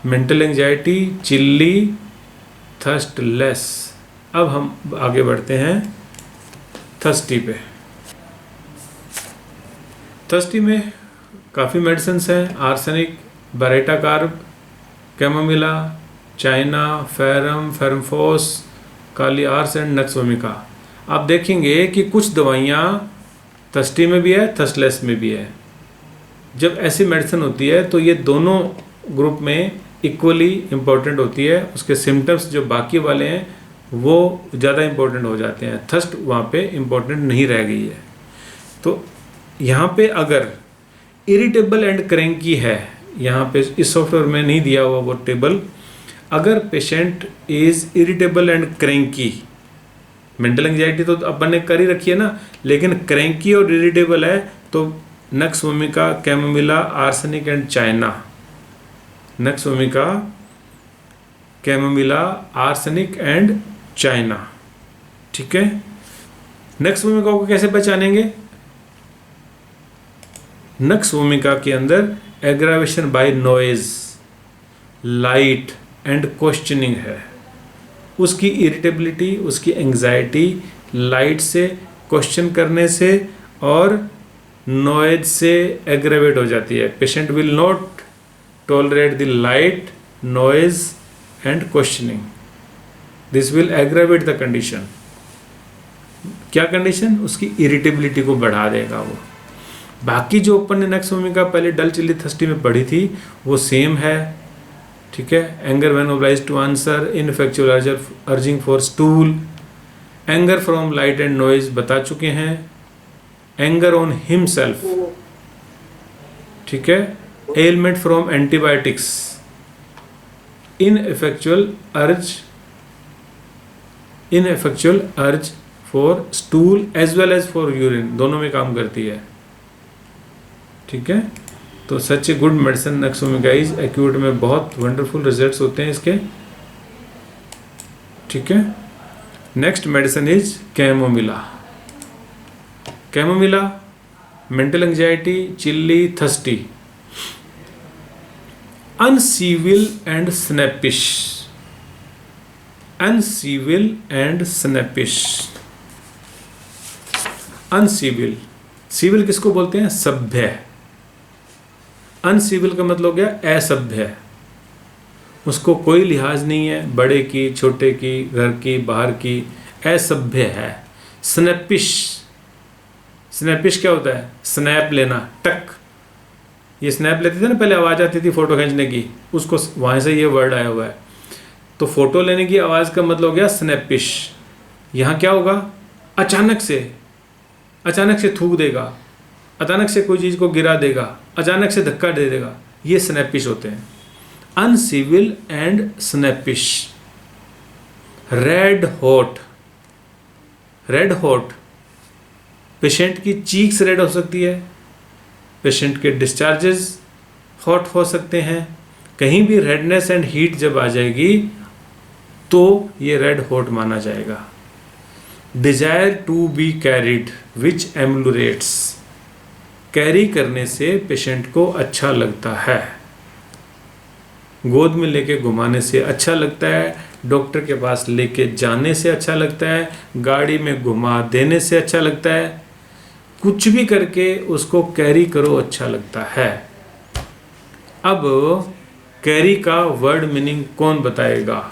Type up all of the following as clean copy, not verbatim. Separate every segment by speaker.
Speaker 1: Mental anxiety, chilli, थर्स्टलेस। अब हम आगे बढ़ते हैं थर्स्टी पे। थर्स्टी में काफ़ी मेडिसिन्स हैं, arsenic, baryta carb, chamomilla, China, ferrum, ferrum phos, kali ars and nux vomica. आप देखेंगे कि कुछ दवाइयाँ थर्स्टी में भी है, थर्स्टलेस में भी है। जब ऐसी मेडिसिन होती है तो ये दोनों ग्रुप में इक्वली इम्पोर्टेंट होती है। उसके सिम्टम्स जो बाकी वाले हैं वो ज़्यादा इम्पोर्टेंट हो जाते हैं, थर्स्ट वहाँ पे इम्पोर्टेंट नहीं रह गई है। तो यहाँ पे अगर इरिटेबल एंड क्रैंकी है, यहाँ पे इस सॉफ्टवेयर में नहीं दिया हुआ वो टेबल, अगर patient is irritable and cranky, mental anxiety तो अपन ने कर ही रखी है ना, लेकिन क्रैंकी और इरिटेबल है तो nux vomica, chamomilla, arsenic and China. Nux vomica, chamomilla, arsenic and China. ठीक है, नक्स वोमिका को कैसे पहचानेंगे? नक्स वोमिका के अंदर aggravation by noise, light and questioning है। उसकी इरिटेबिलिटी, उसकी एंजाइटी लाइट से, क्वेश्चन करने से और नॉइज से एग्रेवेट हो जाती है। Patient will not tolerate the light, noise and questioning. This will aggravate the condition. क्या कंडीशन? उसकी इरिटेबिलिटी को बढ़ा देगा वो। बाकी जो अपन ने नक्स वोमिका पहले डल चिल्ली थर्स्टी में पढ़ी थी वो सेम है। ठीक है, anger when obliged to answer, ineffectual urging for stool, anger from light and noise बता चुके हैं, एंगर ऑन हिमसेल्फ, ठीक है, element from antibiotics, ineffectual urge for stool as well as for urine, दोनों में काम करती है। ठीक है, तो such a good medicine nux vomica is acute में बहुत वंडरफुल रिजल्ट्स होते हैं इसके। ठीक है, next medicine is chamomilla. Chamomilla, mental anxiety, chilly, thirsty, uncivil and snappish. Uncivil and snappish. Uncivil, civil किसको बोलते हैं? सभ्य। अनसिविल का मतलब हो गया असभ्य, उसको कोई लिहाज नहीं है बड़े की, छोटे की, घर की, बाहर की, असभ्य है। स्नैपिश, स्नैपिश क्या होता है? स्नैप लेना, टक। ये स्नैप लेते थे ना पहले, आवाज़ आती थी फ़ोटो खींचने की, उसको वहाँ से ये वर्ड आया हुआ है। तो फोटो लेने की आवाज़ का मतलब हो गया स्नैपिश। यहाँ क्या होगा? अचानक से थूक देगा, अचानक से कोई चीज़ को गिरा देगा, अचानक से धक्का दे देगा, ये स्नैपिश होते हैं। Uncivil and snappish. Red hot, red hot, patient की चीक्स रेड हो सकती है, पेशेंट के डिस्चार्जेस हॉट हो सकते हैं। कहीं भी रेडनेस एंड हीट जब आ जाएगी तो ये रेड हॉट माना जाएगा। Desire to be carried which ameliorates, carry करने से पेशेंट को अच्छा लगता है, गोद में लेके घुमाने से अच्छा लगता है, डॉक्टर के पास लेके जाने से अच्छा लगता है, गाड़ी में घुमा देने से अच्छा लगता है, कुछ भी करके उसको कैरी करो अच्छा लगता है। अब कैरी का वर्ड मीनिंग कौन बताएगा?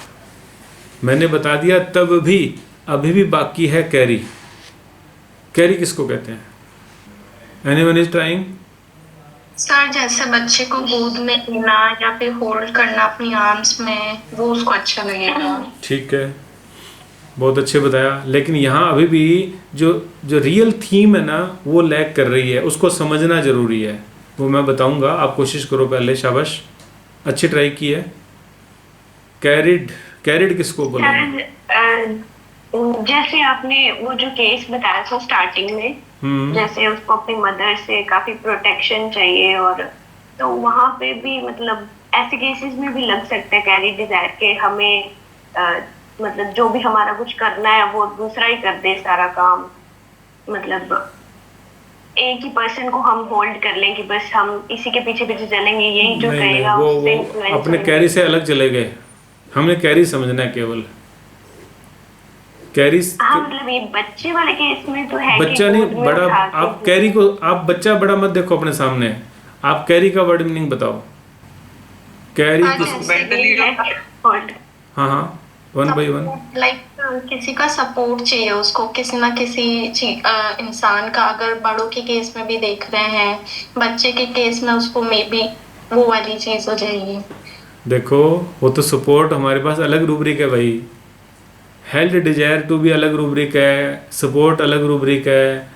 Speaker 1: मैंने बता दिया तब भी, अभी भी बाकी है कैरी। कैरी किसको कहते हैं? Anyone is trying?
Speaker 2: सर जैसे बच्चे को गोद में लेना या फिर होल्ड करना अपनी आर्म्स में, वो उसको अच्छा लगेगा।
Speaker 1: ठीक है, बहुत अच्छे बताया। लेकिन यहाँ अभी भी जो रियल थीम है ना वो लैग कर रही है, उसको समझना जरूरी है। वो मैं बताऊंगा, आप कोशिश करो पहले। शाबाश, अच्छी ट्राई की है। कैरिड, कैरिड किसको बोलेंगे?
Speaker 3: जैसे आपने वो जो केस बताया था स्टार्टिंग में, जैसे उसको अपनी मदर से काफी प्रोटेक्शन चाहिए, और तो वहां पे भी मतलब ऐसे केसेस में भी लग सकता है कैरी डिजायर के, हमें मतलब जो भी हमारा कुछ करना है वो दूसरा ही कर दे सारा काम, मतलब एक ही पर्सन को हम होल्ड कर लें कि बस हम इसी के पीछे पीछे चलेंगे, यही जो
Speaker 1: नहीं नहीं,
Speaker 3: कहेगा
Speaker 1: वो
Speaker 3: उससे
Speaker 1: वो
Speaker 3: इन्फ्लुएंस
Speaker 1: अपने
Speaker 3: होंगे।
Speaker 1: कैरी से अलग चले गए। हमने कैरी समझना है केवल, कैरी।
Speaker 3: हाँ मतलब ये बच्चे वाले केस में तो है कि
Speaker 1: बच्चा नहीं,
Speaker 3: गोद में
Speaker 1: बड़ा।
Speaker 3: उठा के
Speaker 1: आप कैरी को, आप बच्चा बड़ा मत देखो अपने सामने। आप कैरी का वर्ड मीनिंग बताओ। कैरी
Speaker 2: हाँ,
Speaker 1: किस?
Speaker 2: जैसे
Speaker 3: मेंटली होल्ड।
Speaker 1: हाँ हाँ, वन बाई वन।
Speaker 2: लाइक किसी का सपोर्ट चाहिए उसको, किसी ना किसी इंसान का। अगर बड़ों के केस में भी देख रहे हैं, बच्चे के केस में उसको मे बी वो वाली चीज हो जाएगी।
Speaker 1: देखो, वो तो सपोर्ट हमारे पास अलग रूब्रिक है भाई। हेल्ड डिजायर टू भी अलग रूब्रिक है, सपोर्ट अलग रूब्रिक है,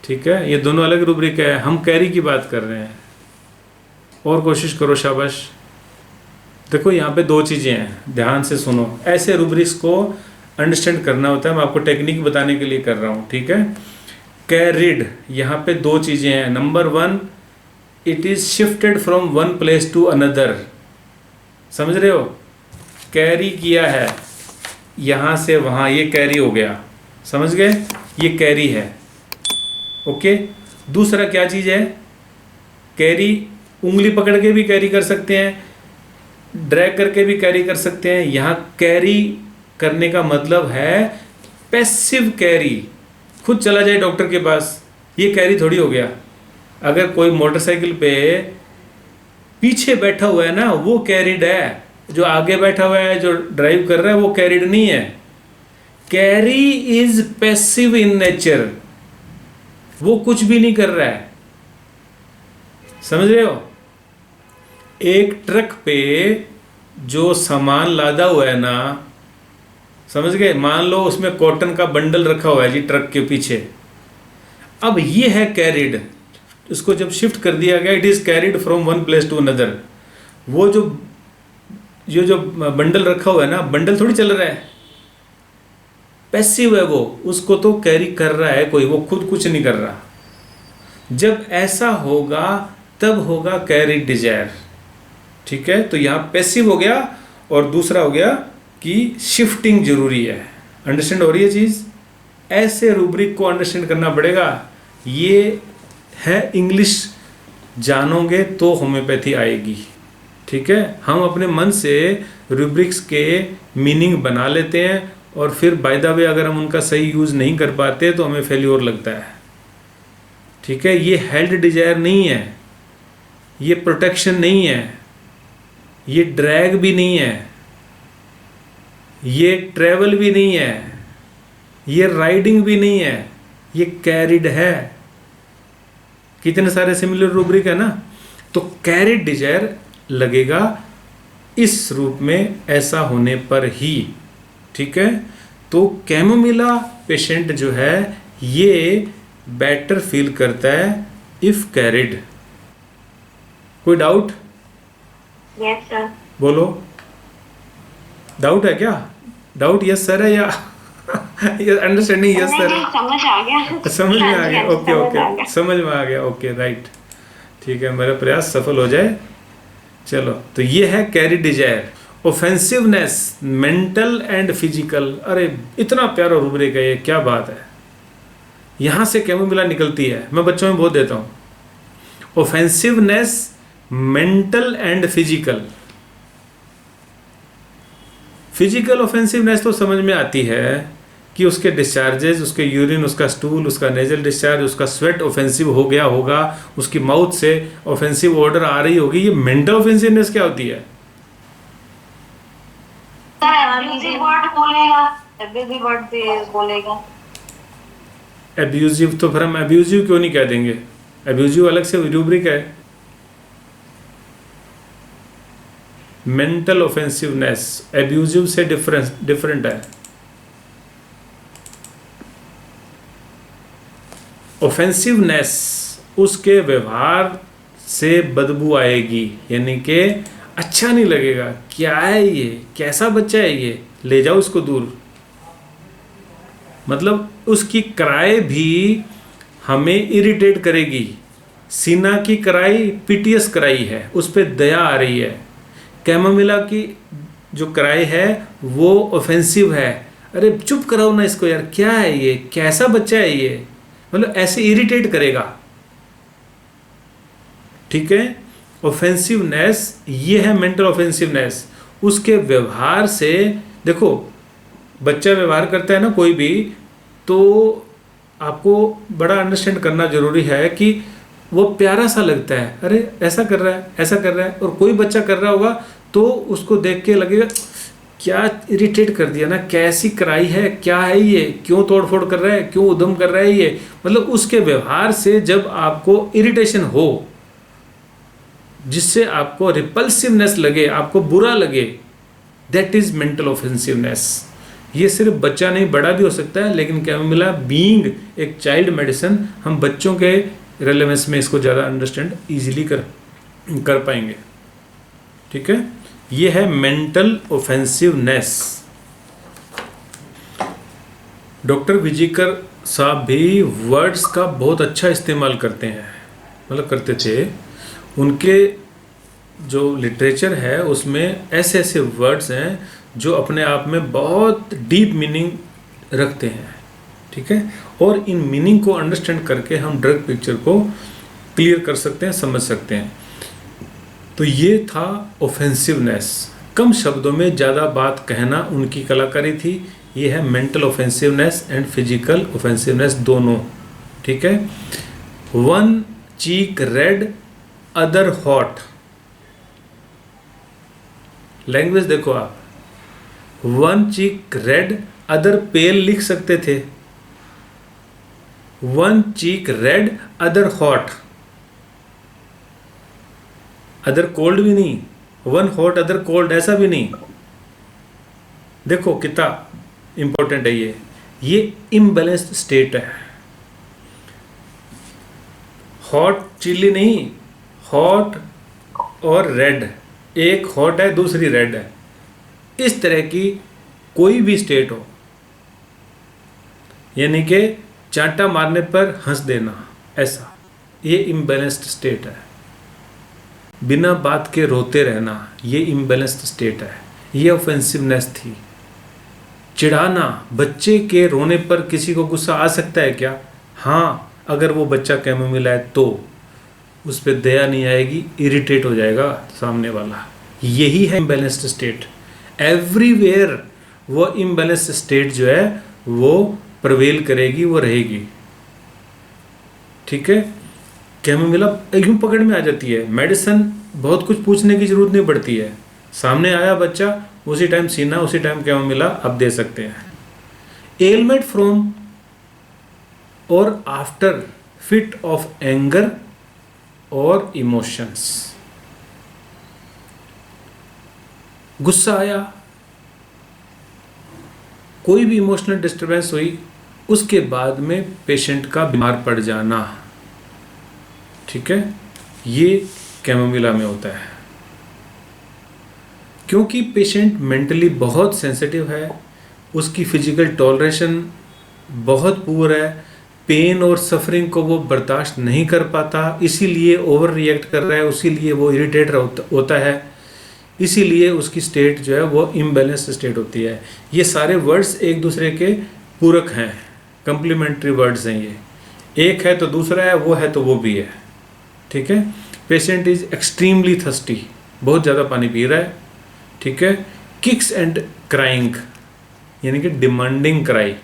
Speaker 1: ठीक है, ये दोनों अलग रूब्रिक है। हम कैरी की बात कर रहे हैं। और कोशिश करो, शाबाश। देखो यहाँ पे दो चीज़ें हैं, ध्यान से सुनो। ऐसे रूब्रिक्स को अंडरस्टैंड करना होता है, मैं आपको टेक्निक बताने के लिए कर रहा हूँ, ठीक है। कैरिड, यहाँ पे दो चीज़ें हैं। Number one, it is shifted from one place to another. समझ रहे हो? कैरी किया है यहाँ से वहाँ, ये कैरी हो गया। समझ गए? ये कैरी है। ओके। दूसरा क्या चीज़ है? कैरी उंगली पकड़ के भी कैरी कर सकते हैं, ड्रैग करके भी कैरी कर सकते हैं। यहाँ कैरी करने का मतलब है पैसिव कैरी। खुद चला जाए डॉक्टर के पास, ये कैरी थोड़ी हो गया। अगर कोई मोटरसाइकिल पे पीछे बैठा हुआ है ना, वो कैरिड है। जो आगे बैठा हुआ है, जो ड्राइव कर रहा है, वो कैरिड नहीं है। Carry is passive in nature, वो कुछ भी नहीं कर रहा है। समझ रहे हो? एक ट्रक पे जो सामान लादा हुआ है ना, समझ गए? मान लो उसमें कॉटन का बंडल रखा हुआ है जी ट्रक के पीछे। अब ये है कैरिड। इसको जब शिफ्ट कर दिया गया, it is carried from one place to another. वो जो बंडल रखा हुआ है ना, बंडल थोड़ी चल रहा है, पैसिव है वो। उसको तो कैरी कर रहा है कोई, वो खुद कुछ नहीं कर रहा। जब ऐसा होगा तब होगा कैरी डिजायर, ठीक है। तो यहाँ पैसिव हो गया, और दूसरा हो गया कि शिफ्टिंग जरूरी है। अंडरस्टैंड हो रही है चीज़? ऐसे रूब्रिक को अंडरस्टैंड करना पड़ेगा। ये है इंग्लिश, जानोगे तो होम्योपैथी आएगी, ठीक है। हम अपने मन से रूब्रिक्स के मीनिंग बना लेते हैं, और फिर बाय द वे अगर हम उनका सही यूज़ नहीं कर पाते तो हमें फेल्योर लगता है, ठीक है। ये हेल्ड डिजायर नहीं है, ये प्रोटेक्शन नहीं है, ये ड्रैग भी नहीं है, ये ट्रेवल भी नहीं है, ये राइडिंग भी नहीं है, ये कैरिड है। कितने सारे सिमिलर रूब्रिक है ना। तो कैरिड डिजायर लगेगा इस रूप में, ऐसा होने पर ही, ठीक है। तो कैमोमिला पेशेंट जो है ये बेटर फील करता है इफ कैरिड। कोई डाउट?
Speaker 3: Yes sir.
Speaker 1: बोलो, डाउट है क्या? डाउट यस सर है या अंडरस्टैंडिंग यस सर?
Speaker 3: समझ आ गया।
Speaker 1: समझ में आ गया।
Speaker 3: हाँ जी,
Speaker 1: ओके
Speaker 3: समझ आ
Speaker 1: ओके,
Speaker 3: गया।
Speaker 1: समझ में आ गया। ओके राइट, ठीक है, मेरा प्रयास सफल हो जाए। चलो, तो ये है carry desire. Offensiveness, mental and physical. अरे इतना प्यारा रूब्रिक है ये, क्या बात है। यहाँ से कैमोमिला निकलती है, मैं बच्चों में बहुत देता हूँ। Offensiveness, mental and physical. Physical offensiveness तो समझ में आती है कि उसके डिस्चार्जेस, उसके यूरिन, उसका स्टूल, उसका नेजल डिस्चार्ज, उसका स्वेट ऑफेंसिव हो गया होगा, उसकी माउथ से ऑफेंसिव ऑर्डर आ रही होगी। ये मेंटल ऑफेंसिवनेस क्या होती है?
Speaker 3: एब्यूजिव वर्ड बोलेगा, एब्यूजिव वर्ड भी बोलेगा।
Speaker 1: एब्यूजिव, तो फिर हम एब्यूजिव क्यों नहीं कह देंगे? एब्यूजिव अलग से रूब्रिक है। मेंटल ऑफेंसिवनेस एब्यूजिव से डिफरेंट है। ऑफेंसिवनेस, उसके व्यवहार से बदबू आएगी, यानी कि अच्छा नहीं लगेगा। क्या है ये, कैसा बच्चा है ये, ले जाओ इसको दूर। मतलब उसकी कराई भी हमें इरिटेट करेगी। सीना की कराई पीटीएस कराई है, उस पर दया आ रही है। कैमोमिला की जो कराई है वो ऑफेंसिव है। अरे चुप कराओ ना इसको यार, क्या है ये, कैसा बच्चा है ये। मतलब ऐसे इरिटेट करेगा, ठीक है। ऑफेंसिवनेस, ये है मेंटल ऑफेंसिवनेस। उसके व्यवहार से, देखो बच्चा व्यवहार करता है ना कोई भी, तो आपको बड़ा अंडरस्टैंड करना जरूरी है कि वो प्यारा सा लगता है, अरे ऐसा कर रहा है, ऐसा कर रहा है। और कोई बच्चा कर रहा होगा तो उसको देख के लगेगा क्या इरिटेट कर दिया ना, कैसी कराई है, क्या है ये, क्यों तोड़फोड़ कर रहा है, क्यों उधम कर रहा है ये। मतलब उसके व्यवहार से जब आपको इरिटेशन हो, जिससे आपको रिपल्सिवनेस लगे, आपको बुरा लगे, दैट इज मेंटल ऑफेंसिवनेस। ये सिर्फ बच्चा नहीं, बड़ा भी हो सकता है, लेकिन कैमोमिला बीइंग एक चाइल्ड मेडिसिन, हम बच्चों के रेलेवेंस में इसको ज़्यादा अंडरस्टैंड इजीली कर पाएंगे, ठीक है। ये है मेंटल ऑफेंसिवनेस। डॉक्टर विजिकर साहब भी वर्ड्स का बहुत अच्छा इस्तेमाल करते हैं, मतलब करते थे। उनके जो लिटरेचर है उसमें ऐसे ऐसे वर्ड्स हैं जो अपने आप में बहुत डीप मीनिंग रखते हैं, ठीक है। और इन मीनिंग को अंडरस्टैंड करके हम ड्रग पिक्चर को क्लियर कर सकते हैं, समझ सकते हैं। तो ये था ऑफेंसिवनेस। कम शब्दों में ज़्यादा बात कहना उनकी कलाकारी थी। ये है mental offensiveness and physical offensiveness दोनों, ठीक है। One cheek red other hot, language देखो आप, one cheek red other pale लिख सकते थे, one cheek red other hot, other cold भी नहीं, वन हॉट अदर कोल्ड ऐसा भी नहीं। देखो कितना इंपॉर्टेंट है ये इम्बैलेंस्ड स्टेट है। हॉट चिल्ली नहीं, हॉट और रेड, एक हॉट है दूसरी रेड है, इस तरह की कोई भी स्टेट हो, यानी कि चांटा मारने पर हंस देना, ऐसा, ये इम्बैलेंस्ड स्टेट है। बिना बात के रोते रहना, ये इम्बैलेंस्ड स्टेट है, ये ऑफेंसिवनेस थी। चिढ़ाना, बच्चे के रोने पर किसी को गुस्सा आ सकता है क्या? हाँ, अगर वो बच्चा कैमोमिला है तो उस पर दया नहीं आएगी, इरिटेट हो जाएगा सामने वाला। यही है इम्बैलेंस्ड स्टेट। एवरीवेयर वो इम्बैलेंस्ड स्टेट जो है वो प्रवेल करेगी, वो रहेगी, ठीक है। कैमोमिला यूं पकड़ में आ जाती है, मेडिसिन बहुत कुछ पूछने की जरूरत नहीं पड़ती है, सामने आया बच्चा उसी टाइम सीना, उसी टाइम कैमोमिला आप दे सकते हैं। एलमेंट फ्रॉम और आफ्टर फिट ऑफ एंगर और इमोशंस, गुस्सा आया, कोई भी इमोशनल डिस्टर्बेंस हुई, उसके बाद में पेशेंट का बीमार पड़ जाना, ठीक है, ये कैमोमिला में होता है। क्योंकि पेशेंट मेंटली बहुत सेंसिटिव है, उसकी फिजिकल टॉलरेशन बहुत पुअर है, पेन और सफरिंग को वो बर्दाश्त नहीं कर पाता, इसीलिए ओवर रिएक्ट कर रहा है, इसीलिए वो इरिटेट होता है, इसीलिए उसकी स्टेट जो है वो इम्बैलेंस्ड स्टेट होती है। ये सारे वर्ड्स एक दूसरे के पूरक हैं, कंप्लीमेंट्री वर्ड्स हैं। ये एक है तो दूसरा है, वो है तो वो भी है, ठीक है। पेशेंट इज एक्सट्रीमली थर्स्टी, बहुत ज़्यादा पानी पी रहा है, ठीक है। किक्स एंड क्राइंग, यानी कि डिमांडिंग क्राई।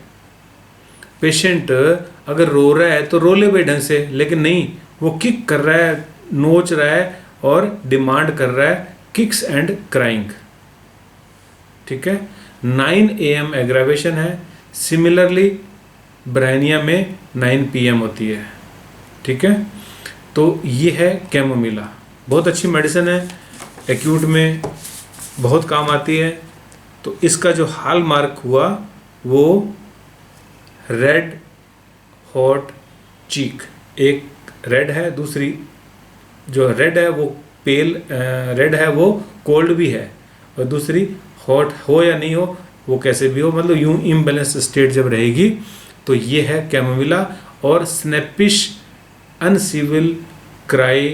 Speaker 1: पेशेंट अगर रो रहा है तो रो ले भाई ढंग से, लेकिन नहीं, वो किक कर रहा है, नोच रहा है और डिमांड कर रहा है, किक्स एंड क्राइंग, ठीक है। 9 AM एग्रावेशन है। सिमिलरली ब्रायनिया में 9 PM होती है, ठीक है। तो ये है कैमोमिला, बहुत अच्छी मेडिसिन है, एक्यूट में बहुत काम आती है। तो इसका जो हॉल मार्क हुआ वो रेड हॉट चीक, एक रेड है, दूसरी जो रेड है वो पेल रेड है, वो कोल्ड भी है, और दूसरी हॉट हो या नहीं हो, वो कैसे भी हो, मतलब यूं इम्बैलेंस स्टेट जब रहेगी तो ये है कैमोमिला। और स्नैपिश अनसिविल क्राई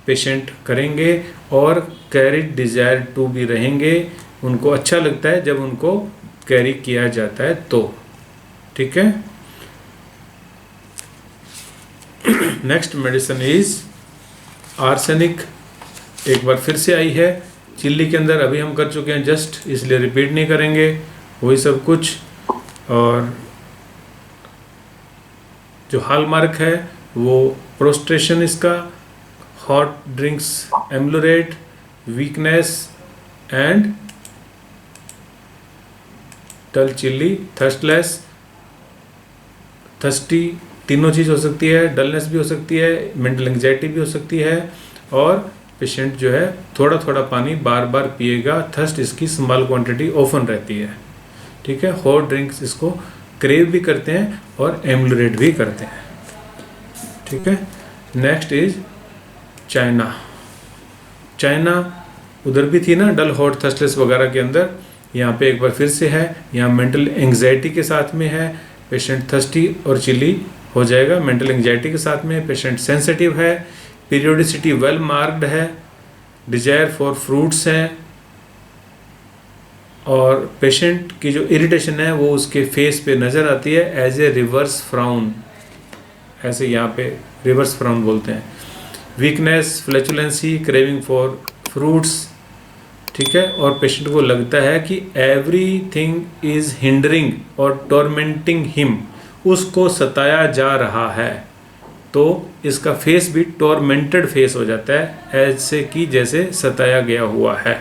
Speaker 1: पेशेंट करेंगे और कैरिड डिजायर टू भी रहेंगे, उनको अच्छा लगता है जब उनको कैरी किया जाता है तो, ठीक है। Next medicine is arsenic. एक बार फिर से आई है चिल्ली के अंदर, अभी हम कर चुके हैं जस्ट, इसलिए रिपीट नहीं करेंगे, वही सब कुछ। और जो हॉलमार्क है वो प्रोस्ट्रेशन इसका, hot drinks ameliorate, weakness and dull chilly, thirstless, thirsty, तीनों चीज़ हो सकती है। डलनेस भी हो सकती है, मेंटल एंग्जाइटी भी हो सकती है, और पेशेंट जो है थोड़ा थोड़ा पानी बार बार पिएगा। थर्स्ट इसकी स्मॉल क्वांटिटी ओपन रहती है, ठीक है। हॉट ड्रिंक्स इसको क्रेव भी करते हैं और एम्लुरेट भी करते हैं, ठीक है। Next is China. चाइना उधर भी थी ना, डल, हॉट, थर्स्टलेस वगैरह के अंदर, यहाँ पे एक बार फिर से है। यहाँ मेंटल एंग्जाइटी के साथ में है, पेशेंट थर्स्टी और चिली हो जाएगा। मेंटल एंग्जाइटी के साथ में पेशेंट सेंसिटिव है, पीरियोडिसिटी वेल मार्क्ड है, डिजायर फॉर फ्रूट्स है, और पेशेंट की जो इरिटेशन है वो उसके फेस पे नज़र आती है एज ए रिवर्स फ्राउन, ऐसे यहाँ पे रिवर्स फ्राउन बोलते हैं। वीकनेस, फ्लैचुलेंसी, क्रेविंग फॉर फ्रूट्स, ठीक है। और पेशेंट को लगता है कि एवरीथिंग इज हिंडरिंग और टॉर्मेंटिंग हिम, उसको सताया जा रहा है, तो इसका फेस भी टॉर्मेंटेड फेस हो जाता है, ऐसे कि जैसे सताया गया हुआ है।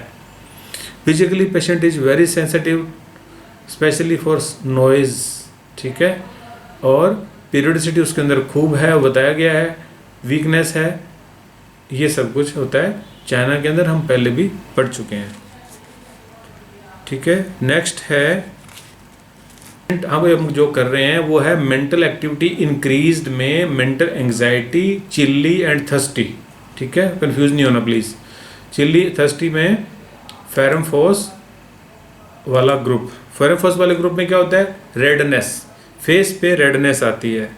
Speaker 1: Physically patient is very sensitive specially for noise, ठीक है। और पीरियडिसिटी उसके अंदर खूब है, बताया गया है। वीकनेस है, ये सब कुछ होता है चाइना के अंदर, हम पहले भी पढ़ चुके हैं, ठीक है। नेक्स्ट है, हम जो कर रहे हैं वो है मेंटल एक्टिविटी इंक्रीज्ड में mental anxiety, chilli and thirsty, ठीक है। कंफ्यूज नहीं होना प्लीज़। चिल्ली, थर्स्टी में फेरमफोस वाला ग्रुप, फेरमफोस वाले ग्रुप में क्या होता है, रेडनेस, फेस पे रेडनेस आती है,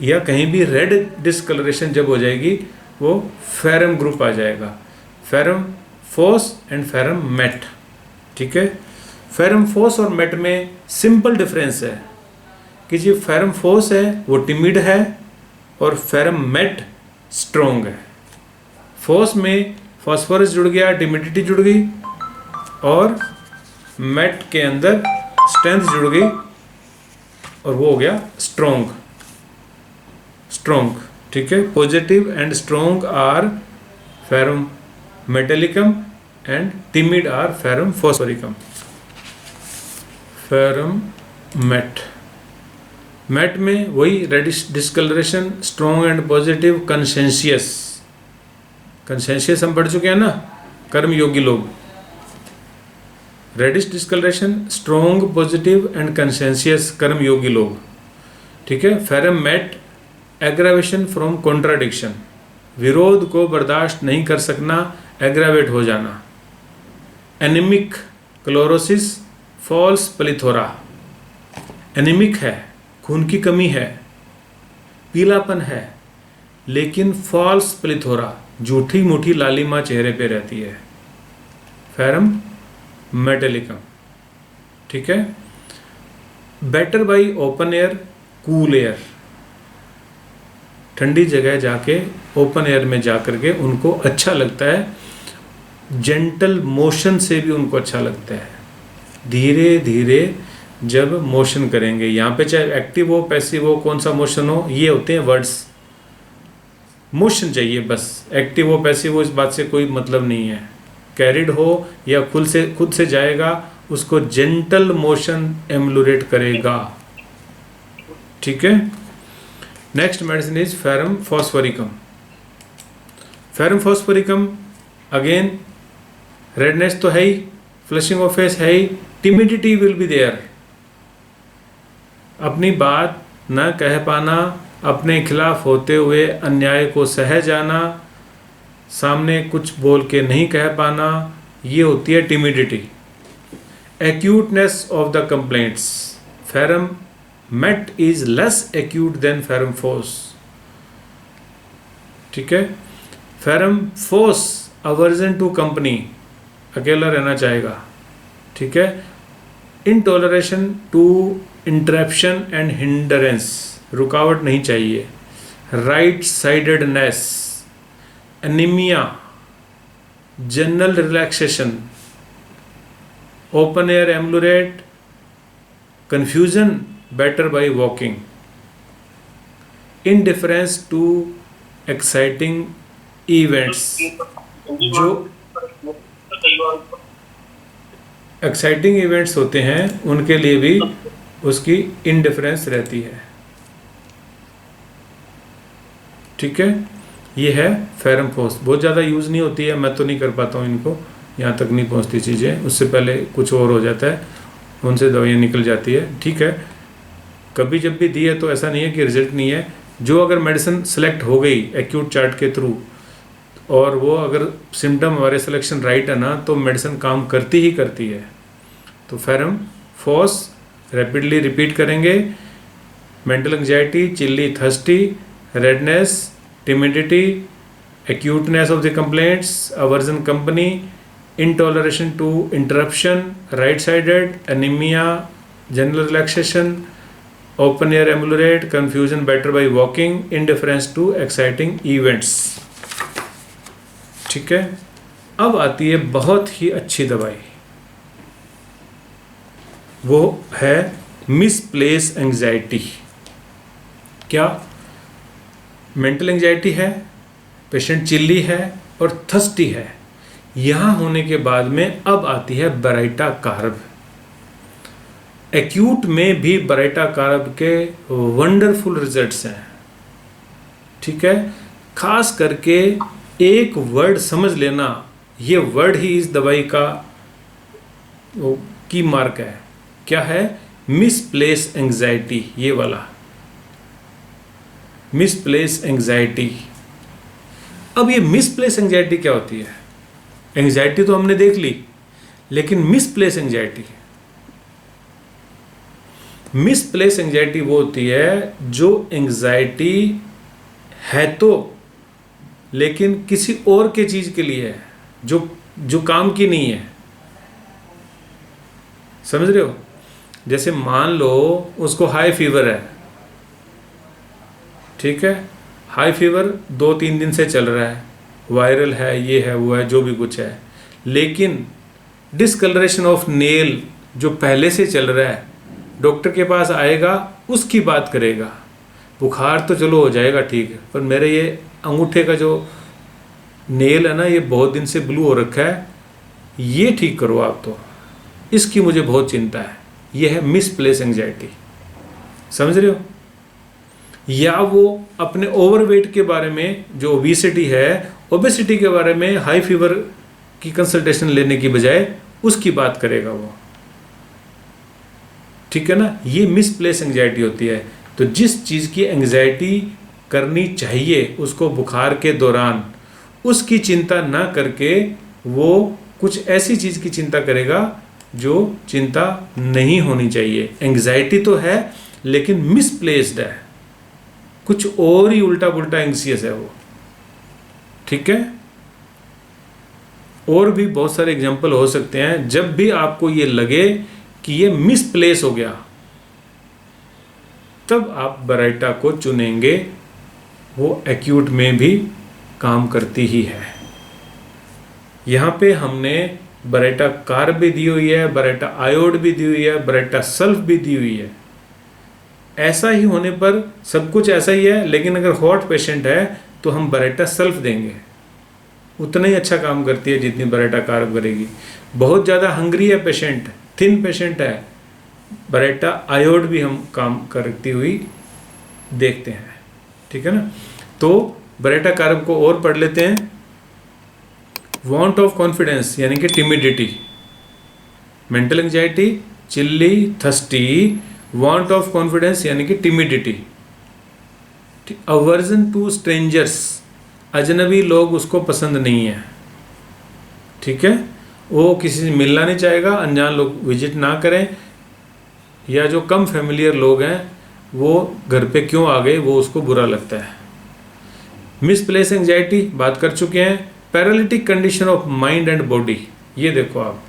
Speaker 1: या कहीं भी रेड डिस्कलरेशन जब हो जाएगी वो फेरम ग्रुप आ जाएगा। Ferrum phos and ferrum met, ठीक है। फेरम फोस और मेट में सिंपल डिफरेंस है कि जो फेरम फोस है वो टिमिड है और फेरम मेट स्ट्रोंग है। फोस में फॉस्फोरस जुड़ गया, टिमिडिटी जुड़ गई, और मेट के अंदर स्ट्रेंथ जुड़ गई और वो हो गया स्ट्रोंग, स्ट्रोंग, ठीक है। Positive and strong are ferrum metallicum and timid are ferrum phosphoricum. Ferrum met, met में वही reddish discolouration, strong and positive, conscientious, conscientious हम पढ़ चुके हैं ना, कर्म योगी लोग। Reddish discolouration, strong, positive and conscientious, karma yogi लोग, ठीक है। Ferrum met, aggravation from contradiction, विरोध को बर्दाश्त नहीं कर सकना, एग्रावेट हो जाना। Anaemic, chlorosis, false plethora, anaemic है, खून की कमी है, पीलापन है, लेकिन फॉल्स प्लिथोरा, झूठी मूठी लालिमा चेहरे पे रहती है, फेरम मेटेलिकम, ठीक है। Better by open air, cool air, ठंडी जगह जाके ओपन एयर में जाकर के उनको अच्छा लगता है, जेंटल मोशन से भी उनको अच्छा लगता है। धीरे धीरे जब मोशन करेंगे, यहाँ पे चाहे एक्टिव हो, पैसिव हो, कौन सा मोशन हो, ये होते हैं वर्ड्स। मोशन चाहिए बस, एक्टिव हो, पैसिव हो, इस बात से कोई मतलब नहीं है। कैरिड हो या खुद से जाएगा, उसको जेंटल मोशन एम्लुरेट करेगा, ठीक है। Next medicine is ferrum phosphoricum. Ferrum phosphoricum again, redness तो है ही, फ्लशिंग ऑफ फेस है ही, टिमिडिटी विल बी देयर, अपनी बात न कह पाना, अपने खिलाफ होते हुए अन्याय को सह जाना, सामने कुछ बोल के नहीं कह पाना, ये होती है timidity. Acuteness of the complaints, ferrum met is less acute than ferrum phos, ठीक है। Ferrum phos aversion to company, अकेला रहना चाहेगा, ठीक है। Intolerance to interruption and hindrance, रुकावट नहीं चाहिए। Right sidedness, anaemia, general relaxation, open air ambulate, confusion better by walking, indifference to exciting events, जो एक्साइटिंग इवेंट्स होते हैं उनके लिए भी उसकी इंडिफरेंस रहती है। ठीक है, ये है फेरम फोस। बहुत ज़्यादा यूज़ नहीं होती है, मैं तो नहीं कर पाता हूँ इनको, यहाँ तक नहीं पहुँचती चीज़ें, उससे पहले कुछ और हो जाता है, उनसे दवाइयाँ निकल जाती है। ठीक है, कभी जब भी दी है तो ऐसा नहीं है कि रिजल्ट नहीं है। जो अगर मेडिसिन सेलेक्ट हो गई एक्यूट चार्ट के थ्रू और वो अगर सिम्टम हमारे सिलेक्शन राइट है ना, तो मेडिसिन काम करती ही करती है। तो फेरम फोस रैपिडली रिपीट करेंगे। Mental anxiety, chilly, thirsty, redness, timidity, acuteness of the complaints, aversion company, intoleration to interruption, right-sided, anemia, general relaxation, open air ambulate, confusion better by walking, indifference to exciting events। ठीक है, अब आती है बहुत ही अच्छी दवाई, वो है मिसप्लेस एंजाइटी। क्या मेंटल एंजाइटी है, पेशेंट चिल्ली है और थर्स्टी है, यहाँ होने के बाद में अब आती है बराइटा कार्ब। एक्यूट में भी बराइटा कार्ब के वंडरफुल रिजल्ट्स हैं। ठीक है, खास करके एक वर्ड समझ लेना, ये वर्ड ही इस दवाई का की मार्क है। क्या है? मिसप्लेस एंजाइटी, ये वाला मिसप्लेस एंजाइटी। अब ये मिसप्लेस एंजाइटी क्या होती है? एंजाइटी तो हमने देख ली, लेकिन मिसप्लेस एंजाइटी, मिसप्लेस एंजाइटी वो होती है जो एंजाइटी है तो, लेकिन किसी और के चीज के लिए है, जो काम की नहीं है। समझ रहे हो? जैसे मान लो उसको हाई फीवर है, ठीक है, हाई फीवर 2-3 दिन से चल रहा है, वायरल है, ये है, वो है, जो भी कुछ है, लेकिन डिसकलरेशन ऑफ नेल जो पहले से चल रहा है, डॉक्टर के पास आएगा, उसकी बात करेगा। बुखार तो चलो हो जाएगा ठीक है, पर मेरे ये अंगूठे का जो नेल है ना, ये बहुत दिन से ब्लू हो रखा है, ये ठीक करो आप, तो इसकी मुझे बहुत चिंता है। ये है मिसप्लेस एंजाइटी। समझ रहे हो? या वो अपने ओवरवेट के बारे में, जो ओबेसिटी है, ओबेसिटी के बारे में हाई फीवर की कंसल्टेशन लेने की बजाय उसकी बात करेगा वो। ठीक है ना? ये मिसप्लेस एंजाइटी होती है। तो जिस चीज़ की एंजाइटी करनी चाहिए उसको बुखार के दौरान, उसकी चिंता ना करके वो कुछ ऐसी चीज़ की चिंता करेगा जो चिंता नहीं होनी चाहिए। एंजाइटी तो है लेकिन मिसप्लेस्ड है, कुछ और ही उल्टा पुल्टा एंग्जियस है वो। ठीक है? और भी बहुत सारे एग्जाम्पल हो सकते हैं। जब भी आपको ये लगे कि ये मिसप्लेस हो गया, तब आप बराइटा को चुनेंगे, वो एक्यूट में भी काम करती ही है। यहाँ पे हमने बराइटा कार्ब भी दी हुई है, बराइटा आयोड भी दी हुई है, बराइटा सल्फ भी दी हुई है। ऐसा ही होने पर सब कुछ ऐसा ही है, लेकिन अगर हॉट पेशेंट है तो हम बराइटा सल्फ देंगे, उतना ही अच्छा काम करती है जितनी बराइटा कार्ब करेगी। बहुत ज़्यादा हंग्री है पेशेंट, थिन पेशेंट है, बराइटा आयोड भी हम काम करती हुई देखते हैं। ठीक है ना? तो बराइटा कार्ब को और पढ़ लेते हैं। वांट ऑफ कॉन्फिडेंस यानी कि timidity, mental anxiety, chilly, thirsty, want of confidence यानी कि टिमिडिटी, अवर्जन टू स्ट्रेंजर्स, अजनबी लोग उसको पसंद नहीं है। ठीक है? वो किसी से मिलना नहीं चाहेगा, अनजान लोग विजिट ना करें, या जो कम फैमिलियर लोग हैं वो घर पे क्यों आ गए, वो उसको बुरा लगता है। मिसप्लेस एंजाइटी बात कर चुके हैं। Paralytic condition of mind and body, ये देखो आप,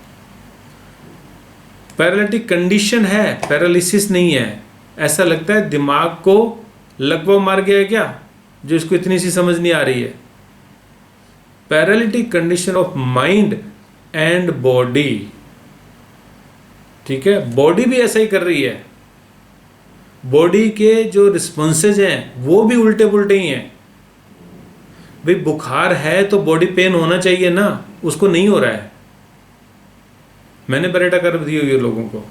Speaker 1: पैरालिटिक कंडीशन है, पैरालिसिस नहीं है। ऐसा लगता है दिमाग को लकवा मार गया है क्या, जो इसको इतनी सी समझ नहीं आ रही है। Paralytic condition of mind and body, ठीक है, बॉडी भी ऐसा ही कर रही है, बॉडी के जो रिस्पॉन्सेज हैं वो भी उल्टे पुल्टे ही हैं। भाई बुखार है तो बॉडी पेन होना चाहिए ना, उसको नहीं हो रहा है। मैंने बरेटा कर्व दी हुई है लोगों को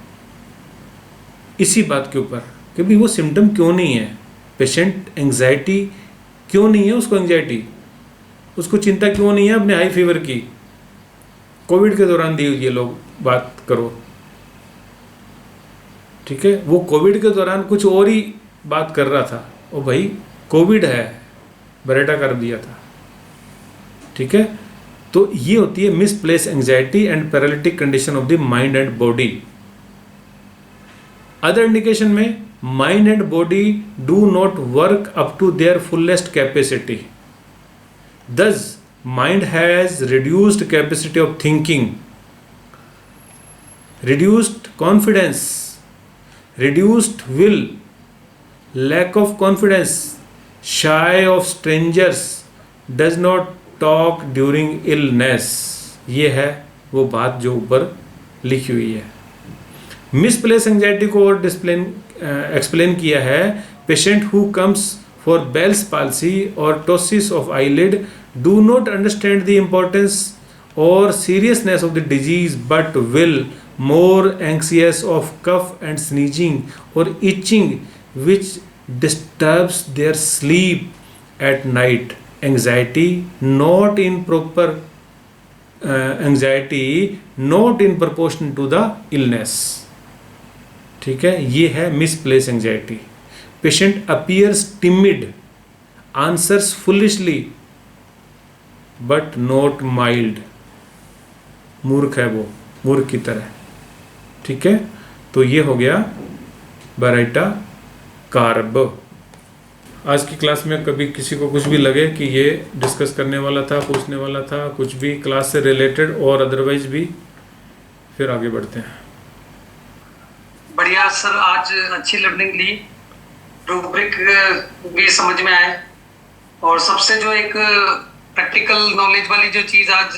Speaker 1: इसी बात के ऊपर कि भाई वो सिम्टम क्यों नहीं है, पेशेंट एंग्जाइटी क्यों नहीं है, उसको एंग्जाइटी, उसको चिंता क्यों नहीं है अपने हाई फीवर की। कोविड के दौरान दी हुई है लोग बात करो, ठीक है, वो कोविड के दौरान कुछ और ही बात कर रहा था, ओ भाई कोविड है, बरेटा कर दिया था, ठीक है। तो ये होती है misplace anxiety and paralytic condition of the mind and body. Other indication में mind and body do not work up to their fullest capacity, thus mind has reduced capacity of thinking, reduced confidence, reduced will, lack of confidence, shy of strangers, does not talk during illness। ये है वो बात जो ऊपर लिखी हुई है। Misplace anxiety को और एक्सप्लेन किया है, patient who comes for Bell's palsy or ptosis of eyelid do not understand the importance or seriousness of the disease, but will more anxious of cough and sneezing or itching which disturbs their sleep at night। Anxiety not in proportion to the illness, ठीक है, ये है misplace anxiety. Patient appears timid, answers foolishly, but not mild। मूर्ख है वो, मूर्ख की तरह, ठीक है। तो ये हो गया बरेटा कर्व। आज की क्लास में कभी किसी को कुछ भी लगे कि ये डिस्कस करने वाला था, पूछने वाला था, कुछ भी क्लास से रिलेटेड और अदरवाइज भी, फिर आगे बढ़ते हैं।
Speaker 4: बढ़िया सर, आज अच्छी लर्निंग ली, रूब्रिक भी समझ में आए, और सबसे जो एक प्रैक्टिकल नॉलेज वाली जो चीज आज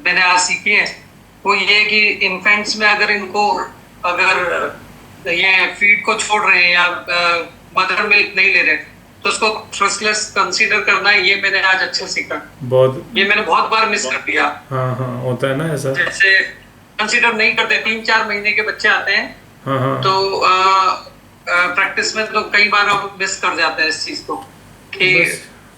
Speaker 4: मैंने आज सीखी है वो ये कि इन्फेंट्स में अगर इनको अगर ये फीड को छोड़ रहे हैं या मदर मिल्क नहीं ले रहे तो उसको ट्रस्टलेस कंसीडर करना है, ये मैंने आज अच्छे सीखा। बहुत, ये मैंने बहुत बार मिस कर दिया।
Speaker 1: हाँ हाँ, होता है ना ऐसा,
Speaker 4: जैसे कंसीडर नहीं करते, 3-4 महीने के बच्चे आते हैं,
Speaker 1: हाँ हाँ,
Speaker 4: तो प्रैक्टिस में तो कई बार हम मिस कर जाते हैं इस चीज को कि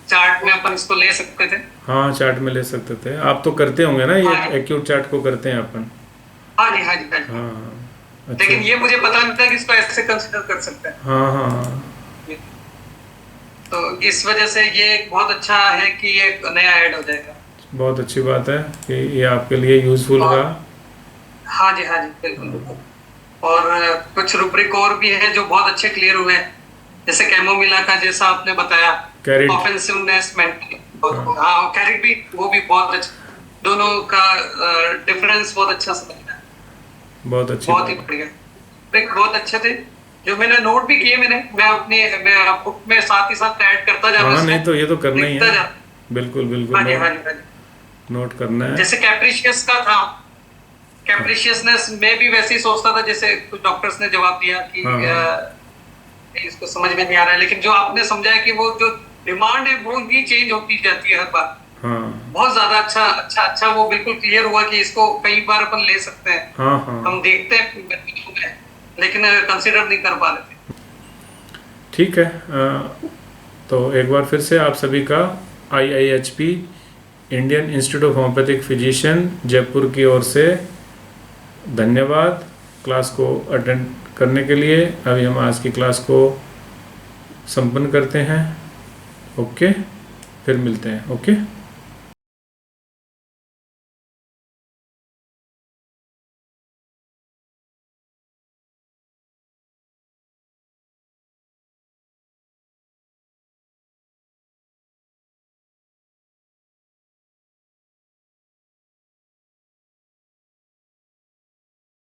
Speaker 4: चार्ट में अपन इसको ले सकते थे।
Speaker 1: हाँ, चार्ट में ले सकते थे, आप तो करते होंगे ना ये एक्यूट चार्ट को करते हैं अपन।
Speaker 4: हाँ जी, हाँ जी, हाँ जी।
Speaker 1: हाँ, अच्छा।
Speaker 4: लेकिन ये मुझे पता नहीं था कि इसको ऐसे कंसीडर कर सकते हैं।
Speaker 1: हाँ हाँ,
Speaker 4: तो इस वजह से ये बहुत अच्छा है कि ये नया ऐड हो जाएगा।
Speaker 1: बहुत अच्छी बात है कि ये आपके लिए यूजफुल रहा।
Speaker 4: हाँ जी, हाँ जी, बिल्कुल। और कुछ रूब्रिक और भी है जो बहुत अच्छे क्लियर हुए हैं, जैसे कैमोमिला का जैसा आपने बताया, ऑफेंसिवनेस, हाँ कैरिट भी, वो भी बहुत अच्छा, दोनों का डिफरेंस बहुत अच्छा समझ में आया।
Speaker 1: बहुत अच्छी,
Speaker 4: बहुत ही बढ़िया, बहुत अच्छे थे जो मैंने नोट भी किए, मैं बुक में साथ ही साथ ऐड करता जा रहा हूं।
Speaker 1: हाँ, नहीं तो ये तो करना ही है, बिल्कुल बिल्कुल,
Speaker 4: हाँ जी, हाँ जी,
Speaker 1: नोट करना है।
Speaker 4: जैसे कैप्रिशियस का था, कैप्रिशियसनेस में भी वैसे ही सोचता था जैसे कुछ डॉक्टर्स ने जवाब दिया कि इसको समझ में नहीं आ रहा है, लेकिन जो आपने समझाया कि वो जो डिमांड है वो भी चेंज होती जाती है हर बार। हाँ, बहुत ज्यादा अच्छा वो बिल्कुल क्लियर हुआ कि इसको कई बार अपन ले सकते हैं। हाँ हाँ, हम देखते हैं लेकिन कंसीडर नहीं कर पा रहे थे।
Speaker 1: ठीक है, तो एक बार फिर से आप सभी का IIHP Indian institute of homeopathic physician Jaipur की ओर से धन्यवाद क्लास को अटेंड करने के लिए। अभी हम आज की क्लास को संपन्न करते हैं। ओके, फिर मिलते हैं। ओके।